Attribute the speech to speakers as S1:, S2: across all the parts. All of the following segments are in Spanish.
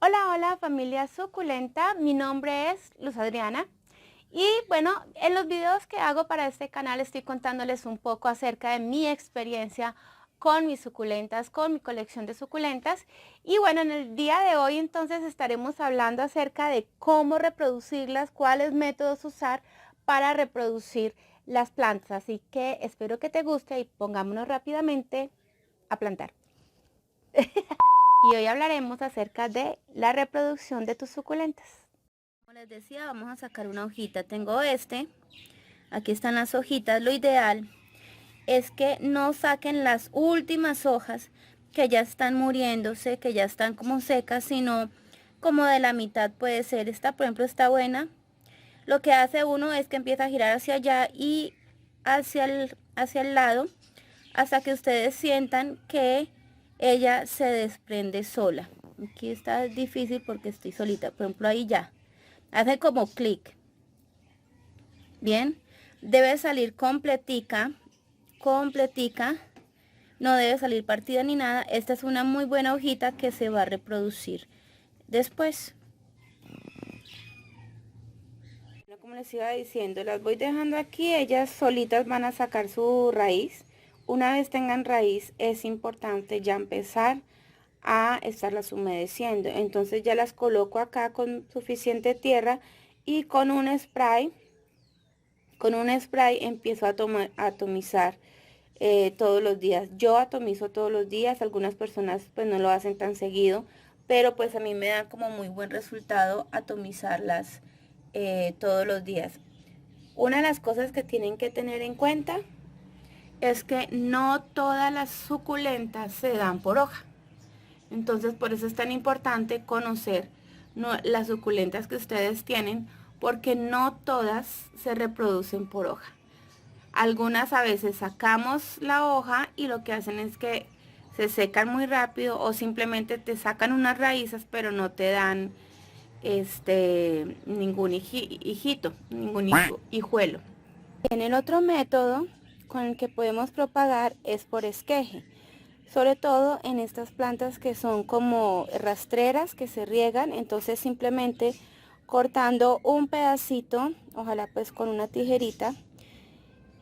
S1: Hola, hola familia suculenta, mi nombre es Luz Adriana y bueno, en los videos que hago para este canal estoy contándoles un poco acerca de mi experiencia con mis suculentas, con mi colección de suculentas. Y bueno, en el día de hoy entonces estaremos hablando acerca de cómo reproducirlas, cuáles métodos usar para reproducir las plantas. Así que espero que te guste y pongámonos rápidamente a plantar. Y hoy hablaremos acerca de la reproducción de tus suculentas. Como les decía, vamos a sacar una hojita. Tengo aquí están las hojitas. Lo ideal es que no saquen las últimas hojas que ya están muriéndose, que ya están como secas, sino como de la mitad puede ser. Esta, por ejemplo, está buena. Lo que hace uno es que empieza a girar hacia allá y hacia el lado hasta que ustedes sientan que ella se desprende sola. Aquí está difícil porque estoy solita. Por ejemplo, ahí ya. Hace como clic. Bien. Debe salir completica. Completica. No debe salir partida ni nada. Esta es una muy buena hojita que se va a reproducir después. Como les iba diciendo, las voy dejando aquí. Ellas solitas van a sacar su raíz. Una vez tengan raíz, es importante ya empezar a estarlas humedeciendo. Entonces ya las coloco acá con suficiente tierra y con un spray empiezo a atomizar todos los días. Yo atomizo todos los días, algunas personas pues no lo hacen tan seguido, pero pues a mí me da como muy buen resultado atomizarlas todos los días. Una de las cosas que tienen que tener en cuenta es que no todas las suculentas se dan por hoja. Entonces por eso es tan importante conocer las suculentas que ustedes tienen, porque no todas se reproducen por hoja. Algunas a veces sacamos la hoja y lo que hacen es que se secan muy rápido o simplemente te sacan unas raíces pero no te dan ningún hijito, ningún hijuelo. En el otro método con el que podemos propagar es por esqueje, sobre todo en estas plantas que son como rastreras que se riegan. Entonces simplemente cortando un pedacito, ojalá pues con una tijerita.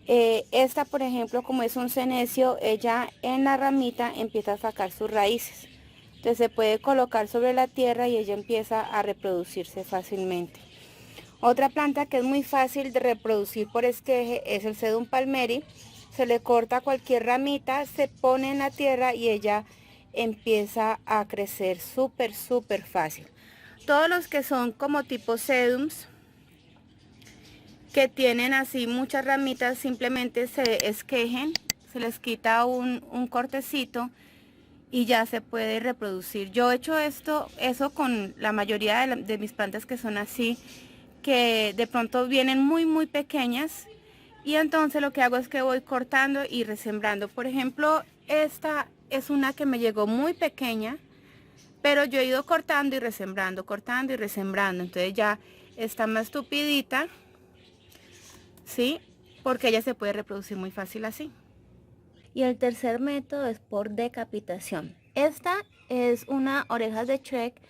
S1: Esta por ejemplo, como es un senecio, ella en la ramita empieza a sacar sus raíces. Entonces se puede colocar sobre la tierra y ella empieza a reproducirse fácilmente. Otra planta que es muy fácil de reproducir por esqueje es el Sedum palmeri. Se le corta cualquier ramita, se pone en la tierra y ella empieza a crecer súper fácil. Todos los que son como tipo sedums, que tienen así muchas ramitas, simplemente se esquejen, se les quita un cortecito y ya se puede reproducir. Yo he hecho eso con la mayoría de mis plantas que son así, que de pronto vienen muy pequeñas, y entonces lo que hago es que voy cortando y resembrando. Por ejemplo, esta es una que me llegó muy pequeña, pero yo he ido cortando y resembrando, cortando y resembrando. Entonces ya está más tupidita, ¿sí? Porque ella se puede reproducir muy fácil así. Y el tercer método es por decapitación. Esta es una oreja de Shrek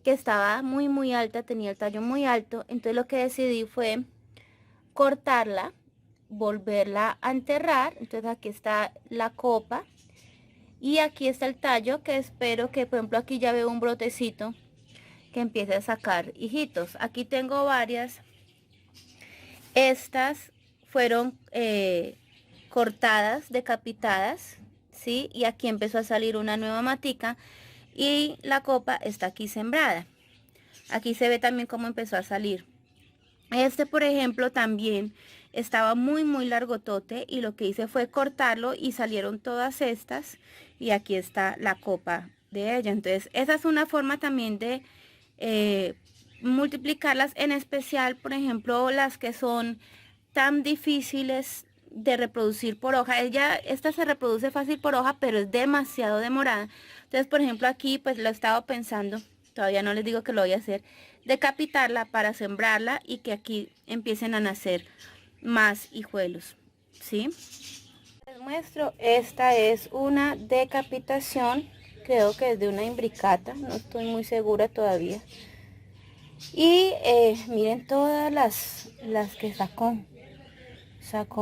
S1: que estaba muy alta, tenía el tallo muy alto. Entonces lo que decidí fue cortarla, volverla a enterrar. Entonces aquí está la copa y aquí está el tallo, que espero que, por ejemplo, aquí ya veo un brotecito que empiece a sacar hijitos. Aquí tengo varias. Estas fueron cortadas, decapitadas, ¿sí? Y aquí empezó a salir una nueva matica y la copa está aquí sembrada. Aquí se ve también cómo empezó a salir. Este, por ejemplo, también estaba muy largotote y lo que hice fue cortarlo y salieron todas estas y aquí está la copa de ella. Entonces, esa es una forma también de multiplicarlas, en especial, por ejemplo, las que son tan difíciles de reproducir por hoja. Esta se reproduce fácil por hoja, pero es demasiado demorada. Entonces, por ejemplo, aquí pues lo he estado pensando, todavía no les digo que lo voy a hacer, decapitarla para sembrarla y que aquí empiecen a nacer más hijuelos, ¿sí? Les muestro, esta es una decapitación creo que es de una imbricata, no estoy muy segura todavía. Y miren todas las que sacó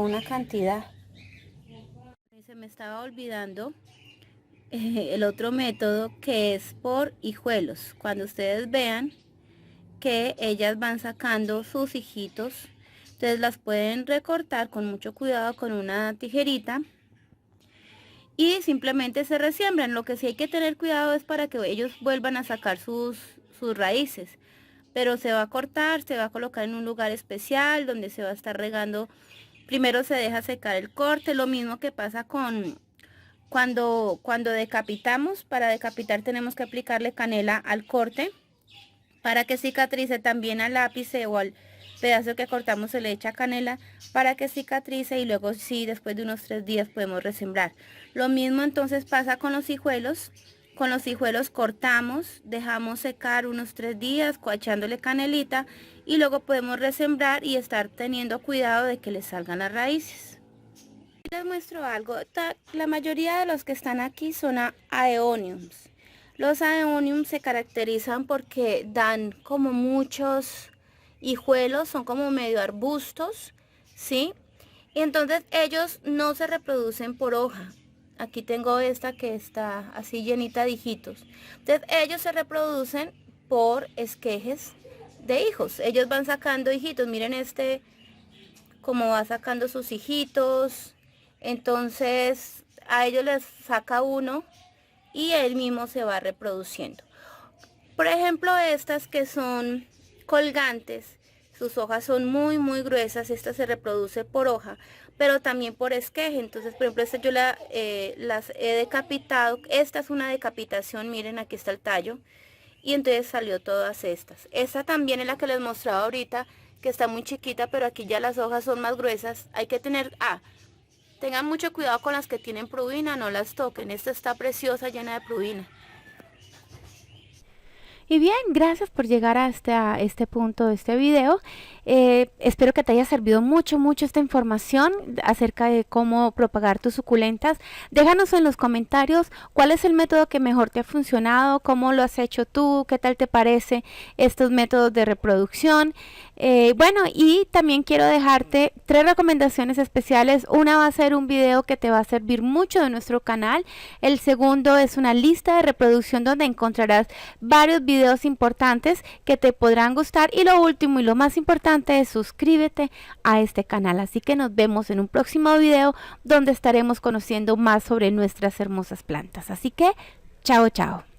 S1: una cantidad. Se me estaba olvidando el otro método, que es por hijuelos. Cuando ustedes vean que ellas van sacando sus hijitos, entonces las pueden recortar con mucho cuidado con una tijerita y simplemente se resiembran. Lo que sí hay que tener cuidado es para que ellos vuelvan a sacar sus raíces, pero se va a cortar, se va a colocar en un lugar especial donde se va a estar regando. Primero se deja secar el corte, lo mismo que pasa con cuando decapitamos. Para decapitar tenemos que aplicarle canela al corte para que cicatrice. También al lápice o al pedazo que cortamos se le echa canela para que cicatrice, y luego sí, después de unos 3 días podemos resembrar. Lo mismo entonces pasa con los hijuelos. Con los hijuelos cortamos, dejamos secar unos 3 días, echándole canelita, y luego podemos resembrar y estar teniendo cuidado de que les salgan las raíces. Les muestro algo. La mayoría de los que están aquí son aeoniums. Los aeoniums se caracterizan porque dan como muchos hijuelos, son como medio arbustos, ¿sí? Y entonces ellos no se reproducen por hoja. Aquí tengo esta que está así llenita de hijitos. Entonces ellos se reproducen por esquejes de hijos. Ellos van sacando hijitos. Miren este como va sacando sus hijitos. Entonces a ellos les saca uno y él mismo se va reproduciendo. Por ejemplo, estas que son colgantes, sus hojas son muy gruesas. Esta se reproduce por hoja, pero también por esqueje. Entonces, por ejemplo, esta yo las he decapitado. Esta es una decapitación, miren, aquí está el tallo. Y entonces salió todas estas. Esta también es la que les mostraba ahorita, que está muy chiquita, pero aquí ya las hojas son más gruesas. Hay que tener, tengan mucho cuidado con las que tienen purina, no las toquen. Esta está preciosa, llena de purina.
S2: Y bien, gracias por llegar hasta este punto de este video. Espero que te haya servido mucho esta información acerca de cómo propagar tus suculentas. Déjanos en los comentarios cuál es el método que mejor te ha funcionado, cómo lo has hecho tú, qué tal te parece estos métodos de reproducción. Bueno, y también quiero dejarte 3 recomendaciones especiales. Una va a ser un video que te va a servir mucho de nuestro canal. El segundo es una lista de reproducción donde encontrarás varios videos importantes que te podrán gustar. Y lo último y lo más importante es suscríbete a este canal. Así que nos vemos en un próximo video donde estaremos conociendo más sobre nuestras hermosas plantas. Así que, chao.